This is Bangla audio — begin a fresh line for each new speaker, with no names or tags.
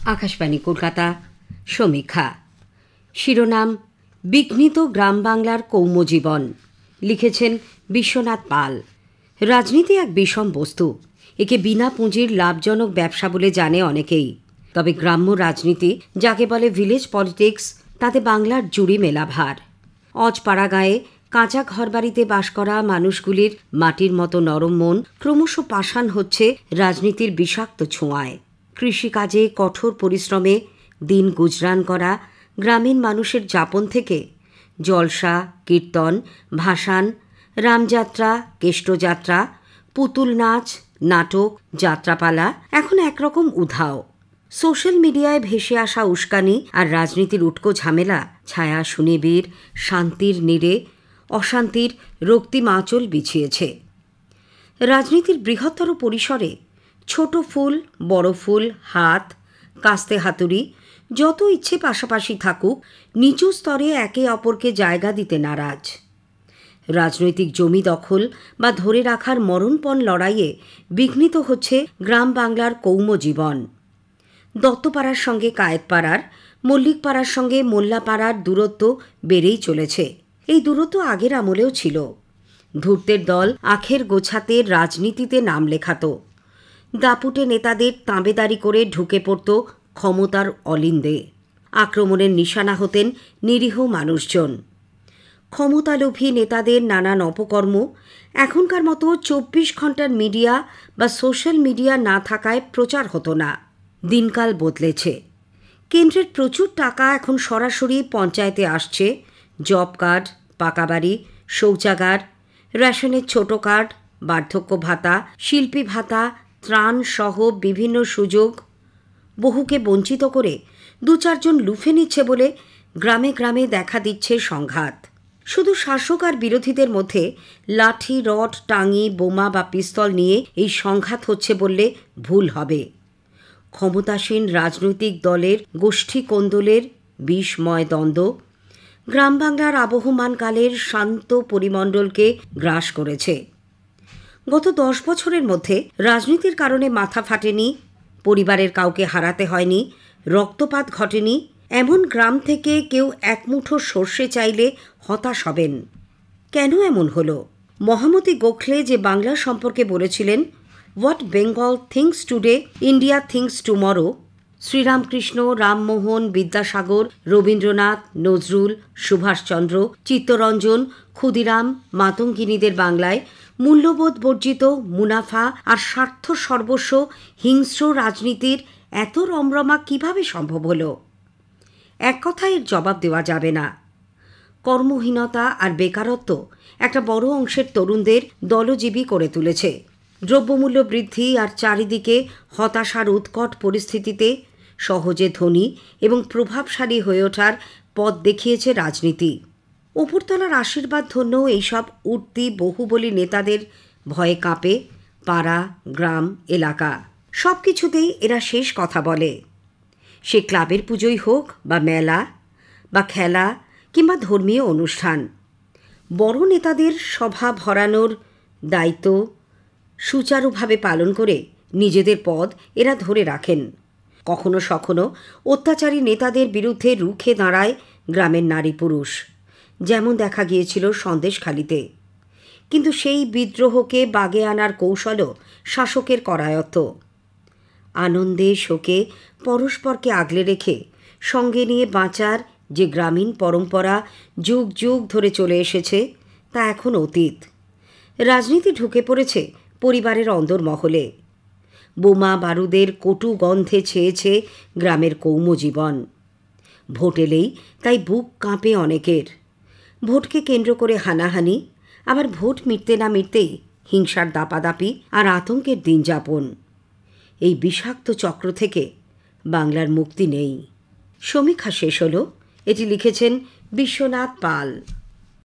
আকাশবাণী কলকাতা সমীক্ষা শিরোনাম বিঘ্নিত গ্রাম বাংলার কৌমজীবন। লিখেছেন বিশ্বনাথ পাল। রাজনীতি এক বিষম বস্তু। একে বিনা পুঁজির লাভজনক ব্যবসা বলে জানে অনেকেই। তবে গ্রাম্য রাজনীতি, যাকে বলে ভিলেজ পলিটিক্স, তাতে বাংলার জুড়ি মেলা ভার। অজপাড়া গায়ে কাঁচা ঘরবাড়িতে বাস করা মানুষগুলির মাটির মতো নরম মন ক্রমশ পাষাণ হচ্ছে রাজনীতির বিষাক্ত ছোঁয়ায়। কৃষিকাজে কঠোর পরিশ্রমে দিন গুজরান করা গ্রামীণ মানুষের যাপন থেকে জলসা, কীর্তন, ভাসান, রামযাত্রা, কেষ্টযাত্রা, পুতুল নাচ, নাটক, যাত্রাপালা এখন একরকম উধাও। সোশ্যাল মিডিয়ায় ভেসে আসা উস্কানি আর রাজনীতির উটকো ঝামেলা ছায়া সুনিবিড় শান্তির নীড়ে অশান্তির রক্তিম আঁচল বিছিয়েছে। রাজনীতির বৃহত্তর পরিসরে ছোট ফুল, বড় ফুল, হাত, কাস্তে হাতুড়ি যত ইচ্ছে পাশাপাশি থাকুক, নিচু স্তরে একে অপরকে জায়গা দিতে নারাজ। রাজনৈতিক জমি দখল বা ধরে রাখার মরণপণ লড়াইয়ে বিঘ্নিত হচ্ছে গ্রাম বাংলার কৌমজীবন। দত্তপাড়ার সঙ্গে কায়েতপাড়ার, মল্লিকপাড়ার সঙ্গে মোল্লাপাড়ার দূরত্ব বেড়েই চলেছে। এই দূরত্ব আগের আমলেও ছিল। ধূর্তের দল আখের গোছাতে রাজনীতিতে নাম লেখাত। দাপুটে নেতাদের তাঁবেদারি করে ঢুকে পড়ত ক্ষমতার অলিন্দে। আক্রমণের নিশানা হতেন নিরীহ মানুষজন। ক্ষমতালোভী নেতাদের নানান অপকর্ম এখনকার মতো 24 ঘন্টার মিডিয়া বা সোশ্যাল মিডিয়া না থাকায় প্রচার হতো না। দিনকাল বদলেছে। কেন্দ্রের প্রচুর টাকা এখন সরাসরি পঞ্চায়েতে আসছে। জব কার্ড, পাকা বাড়ি, শৌচাগার, রেশনের ছোট কার্ড, বার্ধক্য ভাতা, শিল্পী ভাতা, ত্রাণ সহ বিভিন্ন সুযোগ বহুকে বঞ্চিত করে 2-4 জন লুফে নিচ্ছে বলে গ্রামে গ্রামে দেখা দিচ্ছে সংঘাত। শুধু শাসক আর বিরোধীদের মধ্যে লাঠি, রড, টাঙি, বোমা বা পিস্তল নিয়ে এই সংঘাত হচ্ছে বললে ভুল হবে। ক্ষমতাসীন রাজনৈতিক দলের গোষ্ঠী কোন্দলের বিষময় দ্বন্দ্ব গ্রাম বাংলার আবহমানকালের শান্ত পরিমণ্ডলকে গ্রাস করেছে। গত 10 বছরের মধ্যে রাজনীতির কারণে মাথা ফাটেনি, পরিবারের কাউকে হারাতে হয়নি, রক্তপাত ঘটেনি এমন গ্রাম থেকে কেউ এক মুঠো সর্ষে চাইলে হতাশ হবেন। কেন এমন হলো? মহামতি গোখলে যে বাংলা সম্পর্কে বলেছিলেন, what Bengal thinks today, India thinks tomorrow, Sri Ramakrishna, Rammohan, Vidyasagar, Rabindranath, Nazrul, Subhash Chandra, Chittaranjan, Khudiram, মাতঙ্গিনীদের বাংলায় মূল্যবোধ বর্জিত মুনাফা আর স্বার্থ সর্বস্ব হিংস্র রাজনীতির এত রমরমা কিভাবে সম্ভব হলো? এক কথায় এর জবাব দেওয়া যাবে না। কর্মহীনতা আর বেকারত্ব একটা বড় অংশের তরুণদের দলজীবী করে তুলেছে। দ্রব্যমূল্য বৃদ্ধি আর চারিদিকে হতাশার উৎকট পরিস্থিতিতে সহজে ধনী এবং প্রভাবশালী হয়ে ওঠার পথ দেখিয়েছে রাজনীতি। ওপরতলার আশীর্বাদ ধন্য এইসব উঠতি বহুবলী নেতাদের ভয়ে কাঁপে পাড়া, গ্রাম, এলাকা। সব কিছুতেই এরা শেষ কথা বলে। সে ক্লাবের পুজোই হোক বা মেলা বা খেলা কিংবা ধর্মীয় অনুষ্ঠান। বড় নেতাদের সভা ভরানোর দায়িত্ব সুচারুভাবে পালন করে নিজেদের পদ এরা ধরে রাখেন। কখনো সখনো অত্যাচারী নেতাদের বিরুদ্ধে রুখে দাঁড়ায় গ্রামের নারী পুরুষ, যেমন দেখা গিয়েছিল সন্দেশখালিতে। কিন্তু সেই বিদ্রোহকে বাগে আনার কৌশলও শাসকের করায়ত্ত। আনন্দে শোকে পরস্পরকে আগলে রেখে সঙ্গে নিয়ে বাঁচার যে গ্রামীণ পরম্পরা যুগ যুগ ধরে চলে এসেছে তা এখন অতীত। রাজনীতি ঢুকে পড়েছে পরিবারের অন্দরমহলে। বোমা বারুদের কটু গন্ধে ছেয়েছে গ্রামের কৌমজীবন। ভোট এলেই তাই বুক কাঁপে অনেকের। ভোটকে কেন্দ্র করে হানাহানি, আবার ভোট মিটতে না মিটতেই হিংসার দাপাদাপি আর আতঙ্কের দিন যাপন। এই বিষাক্ত চক্র থেকে বাংলার মুক্তি নেই। সমীক্ষা শেষ হলো। এটি লিখেছেন বিশ্বনাথ পাল।